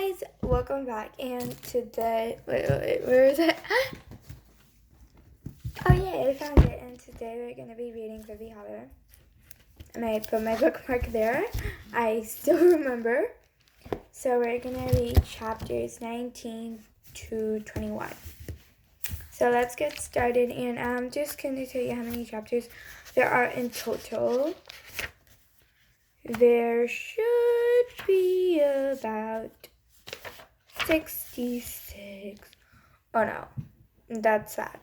guys, welcome back. And today, where is it? Oh yeah, I found it. And today we're gonna be reading the Holler. And I put my bookmark there. I still remember. So we're gonna read chapters 19 to 21. So let's get started. And I'm just gonna tell you how many chapters there are in total. There should be about 66. Oh no, that's sad.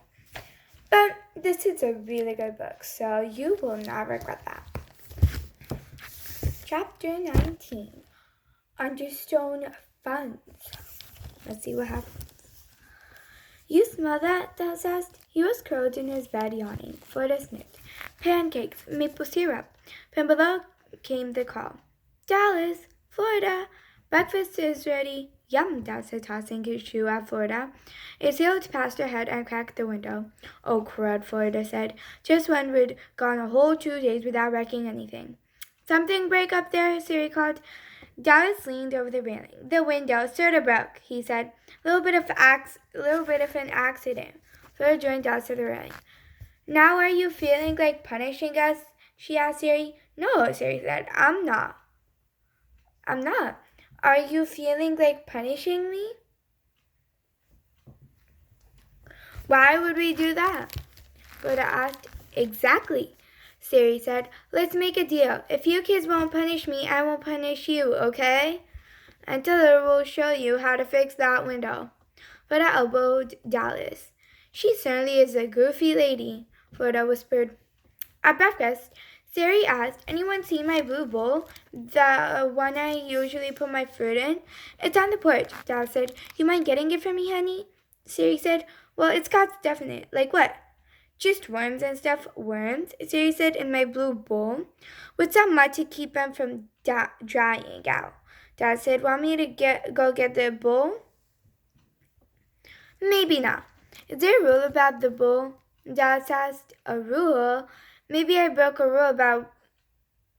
But this is a really good book, so you will not regret that. Chapter 19, Understone Funds. Let's see what happens. You smell that? Dallas asked. He was curled in his bed yawning. Florida sniffed. Pancakes, maple syrup. From below came the call. Dallas, Florida, breakfast is ready. Yum, Dad said, tossing his shoe at Florida. It sailed past her head and cracked the window. Oh, crud, Florida said. Just when we'd gone a whole 2 days without wrecking anything. Something break up there, Siri called. Dallas leaned over the railing. The window sort of broke, he said. Little bit of an accident. Florida joined Dallas to the railing. Now are you feeling like punishing us? She asked Siri. No, Siri said. I'm not. Are you feeling like punishing me? Why would we do that? Florida asked. Exactly, Siri said. Let's make a deal. If you kids won't punish me, I won't punish you, okay? Until we'll show you how to fix that window. Florida elbowed Dallas. She certainly is a goofy lady, Florida whispered. At breakfast, Siri asked, anyone seen my blue bowl? The one I usually put my fruit in? It's on the porch, Dallas said. You mind getting it for me, honey? Siri said, well, it's got stuff in it. Like what? Just worms and stuff. Worms? Siri said, in my blue bowl. With some mud to keep them from drying out. Dad said, want me to go get the bowl? Maybe not. Is there a rule about the bowl? Dad asked. A rule? Maybe I broke a rule about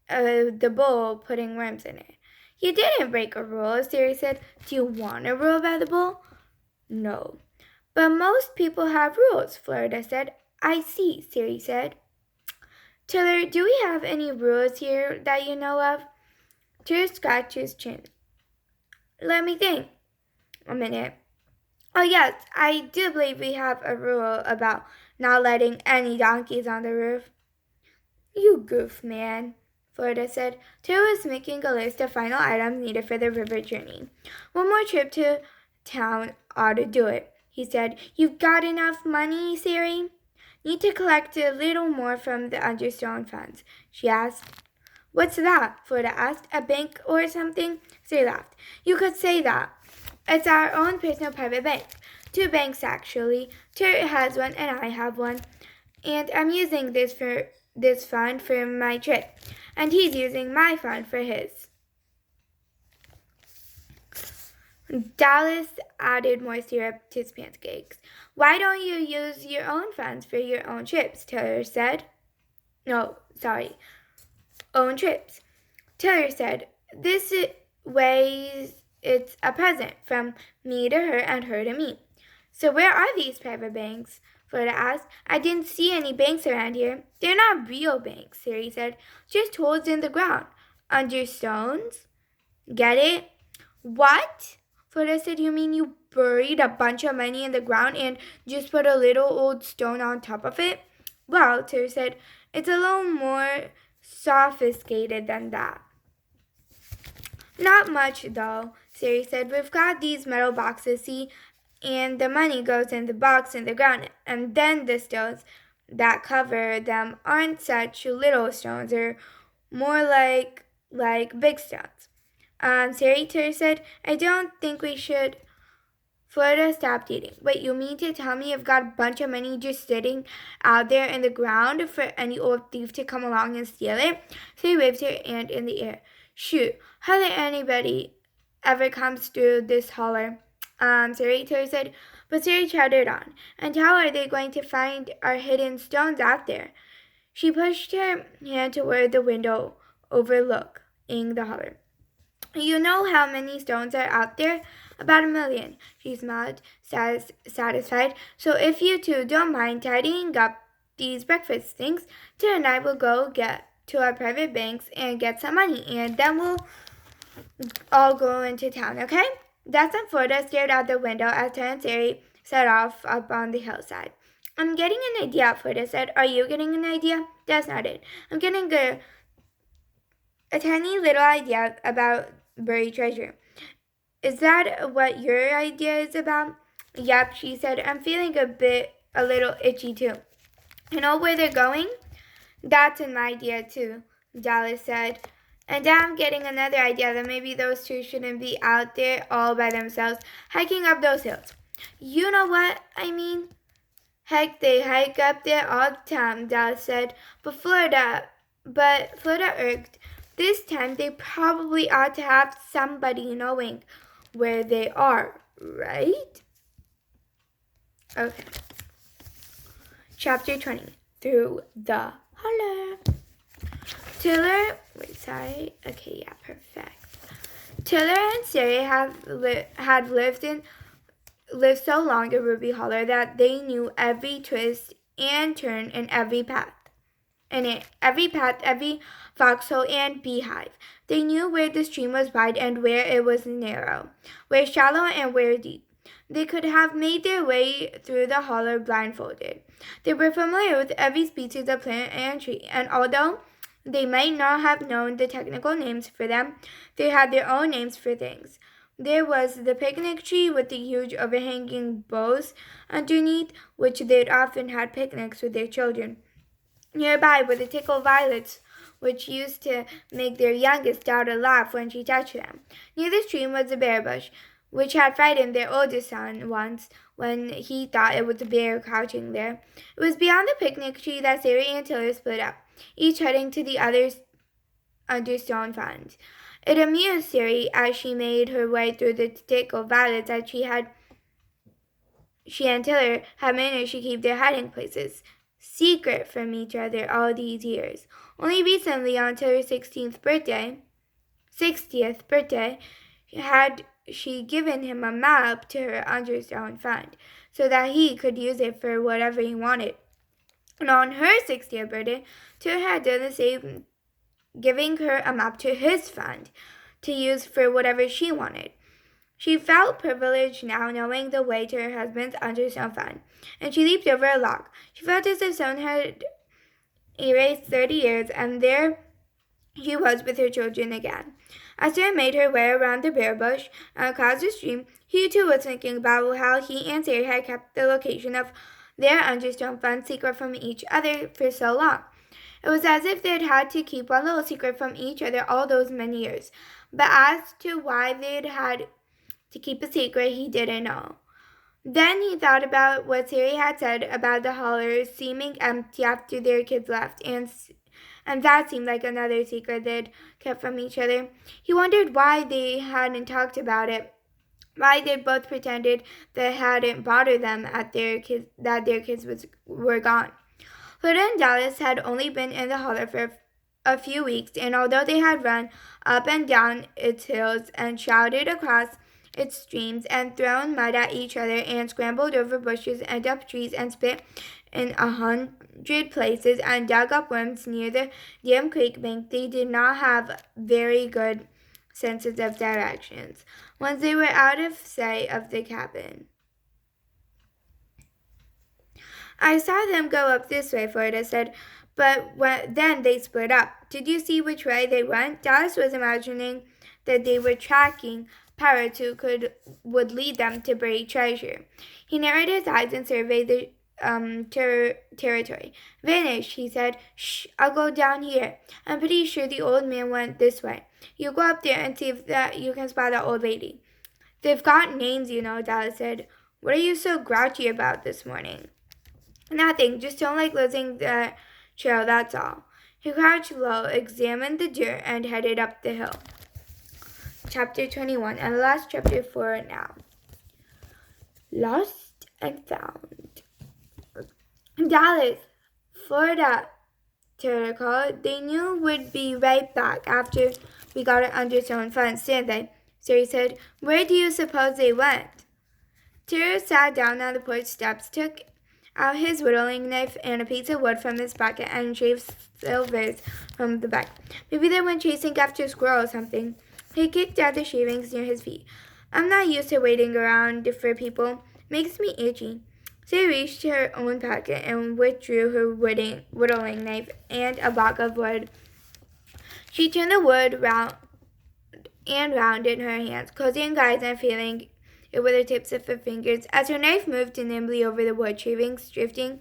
the bowl putting worms in it. You didn't break a rule, Siri said. Do you want a rule about the bowl? No. But most people have rules, Florida said. I see, Siri said. Taylor, do we have any rules here that you know of? Taylor scratched his chin. Let me think. A minute. Oh, yes, I do believe we have a rule about not letting any donkeys on the roof. You goof, man, Florida said. Taylor was making a list of final items needed for the river journey. One more trip to town ought to do it, he said. You've got enough money, Siri? Need to collect a little more from the Understone funds, she asked. What's that? Florida asked. A bank or something? Siri laughed. You could say that. It's our own personal private bank. 2 banks, actually. Terry has one and I have one. And I'm using this fund for my trip. And he's using my fund for his. Dallas added more syrup to his pancakes. Why don't you use your own funds for your own trips? Taylor said. No, sorry. Own trips. Taylor said, this way it's a present from me to her and her to me. So where are these private banks? Florida asked. I didn't see any banks around here. They're not real banks, Siri said. Just holes in the ground. Under stones? Get it? What? Florida said, you mean you buried a bunch of money in the ground and just put a little old stone on top of it? Well, Taylor said, it's a little more sophisticated than that. Not much, though, Siri said. We've got these metal boxes, see? And the money goes in the box in the ground. And then the stones that cover them aren't such little stones. They're more like big stones. Siri, Taylor said, I don't think we should. Florida stopped eating. Wait, you mean to tell me you've got a bunch of money just sitting out there in the ground for any old thief to come along and steal it? Siri waved her hand in the air. Shoot, hardly anybody ever comes through this holler. Siri, Taylor said, but Siri chattered on. And how are they going to find our hidden stones out there? She pushed her hand toward the window overlooking the holler. You know how many stones are out there? About 1,000,000. She smiled, satisfied. So if you two don't mind tidying up these breakfast things, Ted and I will go get to our private banks and get some money, and then we'll all go into town, okay? Dax and Florida stared out the window as Ted and Sari set off up on the hillside. I'm getting an idea, Florida said. Are you getting an idea? Dax nodded. I'm getting a tiny little idea about buried treasure. Is that what your idea is about? Yep, she said. I'm feeling a little itchy too. You know where they're going? That's an idea too, Dallas said. And I'm getting another idea that maybe those two shouldn't be out there all by themselves hiking up those hills. You know what I mean? Heck, they hike up there all the time, Dallas said. But Florida irked. This time they probably ought to have somebody knowing where they are, right? Okay. Chapter 20. Through the holler. Tiller and Sari had lived so long in Ruby Holler that they knew every twist and turn in every path. Every foxhole and beehive. They knew where the stream was wide and where it was narrow, where shallow and where deep. They could have made their way through the holler blindfolded. They were familiar with every species of plant and tree, and although they might not have known the technical names for them, they had their own names for things. There was the picnic tree with the huge overhanging boughs underneath, which they'd often had picnics with their children. Nearby were the tickle violets, which used to make their youngest daughter laugh when she touched them. Near the stream was a bear bush, which had frightened their oldest son once when he thought it was a bear crouching there. It was beyond the picnic tree that Sari and Tiller split up, each heading to the other's understone fund. It amused Sari as she made her way through the tickle violets that she and Tiller had managed to keep their hiding places secret from each other all these years. Only recently, on Tiller's 60th birthday, had she given him a map to her understone fund so that he could use it for whatever he wanted. And on her 60th birthday, Tiller had done the same, giving her a map to his fund to use for whatever she wanted. She felt privileged now, knowing the way to her husband's understone fund, and she leaped over a log. She felt as if someone had erased 30 years, and there she was with her children again. As Sarah made her way around the bear bush and across the stream, he too was thinking about how he and Sarah had kept the location of their understone fund secret from each other for so long. It was as if they'd had to keep one little secret from each other all those many years. But as to why they'd had to keep a secret, he didn't know. Then he thought about what Sari had said about the holler seeming empty after their kids left, and that seemed like another secret they'd kept from each other. He wondered why they hadn't talked about it, why they'd both pretended that it hadn't bothered them that their kids were gone. Florida and Dallas had only been in the holler for a few weeks, and although they had run up and down its hills and shouted across its streams and thrown mud at each other and scrambled over bushes and up trees and spit in 100 places and dug up worms near the damn creek bank, they did not have very good senses of directions once they were out of sight of the cabin. I saw them go up this way, Florida said, but then they split up. Did you see which way they went? Dallas was imagining that they were tracking pirates who would lead them to buried treasure. He narrowed his eyes and surveyed the territory. Vanished, he said. Shh, I'll go down here. I'm pretty sure the old man went this way. You go up there and see if you can spot that old lady. They've got names, you know, Dallas said. What are you so grouchy about this morning? Nothing, just don't like losing the trail, that's all. He crouched low, examined the dirt, and headed up the hill. Chapter 21, and the last chapter for now. Lost and found. Dallas, Florida, Tara called. They knew would be right back after We gotta understand funds, didn't they? Siri said. Where do you suppose they went? Terry sat down on the porch steps, took out his whittling knife and a piece of wood from his pocket, and shaved silvers from the back. Maybe they went chasing after a squirrel or something. He kicked at the shavings near his feet. I'm not used to waiting around for people. Makes me itchy. She reached her own pocket and withdrew her whittling knife and a block of wood. She turned the wood round and round in her hands, closing her eyes and feeling it with the tips of her fingers. As her knife moved nimbly over the wood, shavings drifted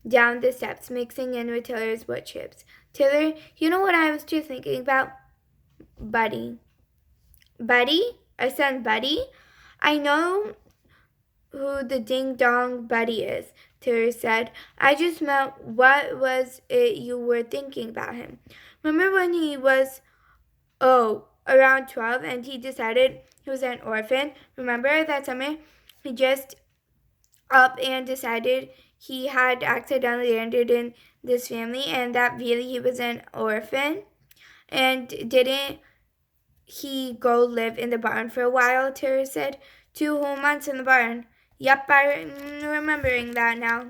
down the steps, mixing in with Taylor's wood chips. Taylor, you know what I was just thinking about? Buddy. Buddy? Our son Buddy? I know who the ding-dong Buddy is, Taylor said. I just meant, what was it you were thinking about him? Remember when he was, around 12 and he decided he was an orphan? Remember that summer he just up and decided he had accidentally landed in this family and that really he was an orphan? And didn't he go live in the barn for a while? Terry said. 2 whole months in the barn. Yep, I'm remembering that now.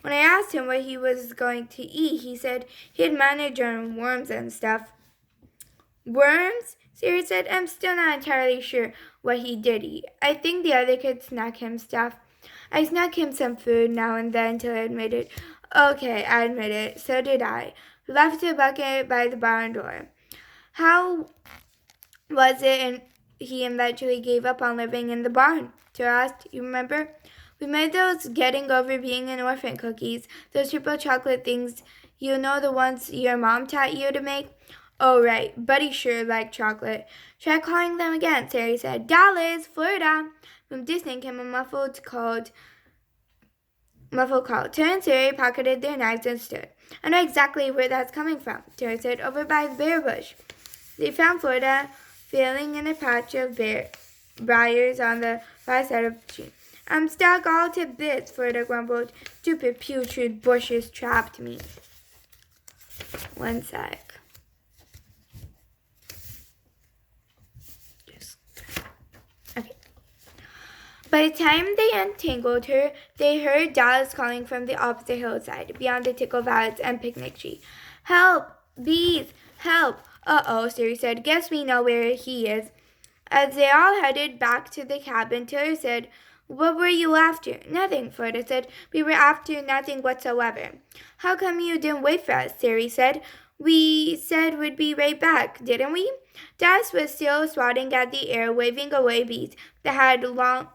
When I asked him what he was going to eat, he said he'd manage on worms and stuff. Worms? Siri said. I'm still not entirely sure what he did eat. I think the other kids snuck him stuff. I snuck him some food now and then till I admitted. Okay, I admit it. So did I. Left a bucket by the barn door. How was it and he eventually gave up on living in the barn? Tara asked. You remember? We made those getting over being an orphan cookies, those triple chocolate things, you know, the ones your mom taught you to make? Oh, right. Buddy sure liked chocolate. Try calling them again, Sari said. Dallas, Florida. From distant came a muffled call. Terry and Sari pocketed their knives and stood. I know exactly where that's coming from, Terry said. Over by the bear bush. They found Florida failing in a patch of briars on the far side of the tree. I'm stuck all to bits, Florida grumbled. Stupid putrid bushes trapped me. One sec. Okay. By the time they untangled her, they heard Dallas calling from the opposite hillside, beyond the tickle violets and picnic tree. Help! Bees! Help! Uh-oh, Siri said. Guess we know where he is. As they all headed back to the cabin, Taylor said, What were you after? Nothing, Florida said. We were after nothing whatsoever. How come you didn't wait for us? Siri said. We said we'd be right back, didn't we? Dallas was still swatting at the air, waving away bees that had long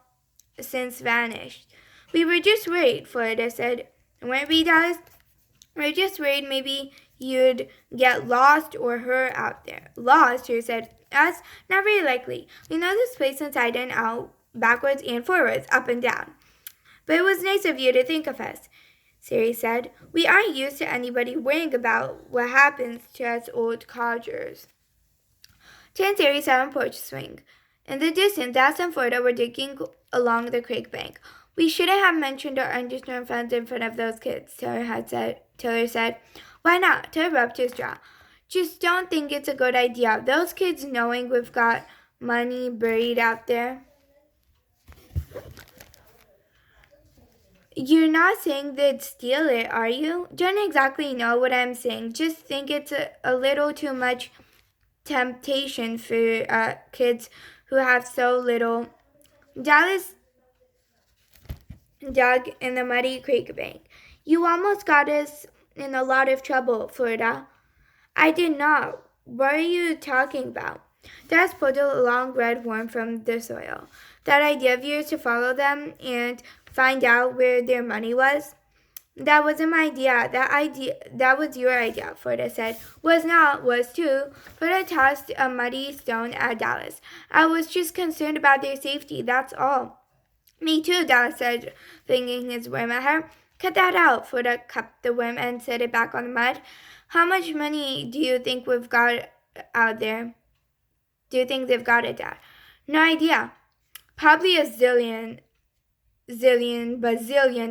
since vanished. We were just worried, Florida said. Weren't we, Dallas? We were just worried maybe you'd get lost or hurt out there. Lost, Siri said. Us? Not very likely. We know this place inside and out, backwards and forwards, up and down. But it was nice of you to think of us, Siri said. We aren't used to anybody worrying about what happens to us old codgers. Jan and Siri sat on porch swing. In the distance, Dallas and Florida were digging along the creek bank. We shouldn't have mentioned our underground friends in front of those kids, Taylor said. Why not? Taylor rubbed his jaw. Just don't think it's a good idea. Those kids knowing we've got money buried out there. You're not saying they'd steal it, are you? Don't exactly know what I'm saying. Just think it's a little too much temptation for kids who have so little. Dallas dug in the muddy creek bank. You almost got us in a lot of trouble, Florida. I did not. What are you talking about? Dallas pulled a long red worm from the soil. That idea of yours to follow them and find out where their money was? That wasn't my idea. That was your idea, Florida said. Was not, was too. Florida tossed a muddy stone at Dallas. I was just concerned about their safety, that's all. Me too, Dallas said, flinging his worm at her. Cut that out, Florida cupped the worm and set it back on the mud. How much money do you think we've got out there? Do you think they've got it there? No idea. Probably a bazillion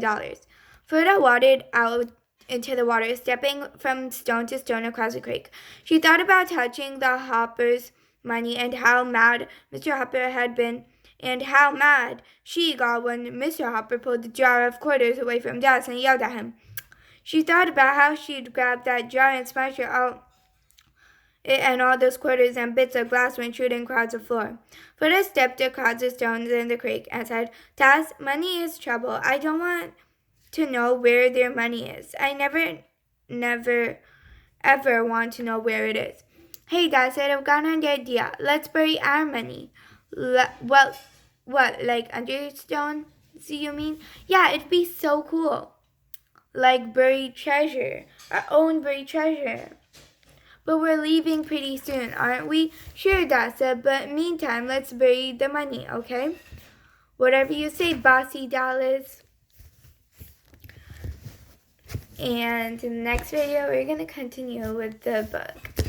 dollars. Florida wadded out into the water, stepping from stone to stone across the creek. She thought about touching the Hopper's money and how mad Mr. Hopper had been, and how mad she got when Mr. Hopper pulled the jar of quarters away from Daz and yelled at him. She thought about how she'd grab that jar and smash it and all those quarters and bits of glass went shooting across the floor. Flora stepped across the stones in the creek and said, Daz, money is trouble. I don't want to know where their money is. I never, ever want to know where it is. Hey, Dad said, I've got an idea. Let's bury our money. Well, what, like under stone? See, you mean? Yeah, it'd be so cool. Like buried treasure. Our own buried treasure. But we're leaving pretty soon, aren't we? Sure, Dad said, but meantime, let's bury the money, okay? Whatever you say, Bossy Dallas. And in the next video, we're going to continue with the book.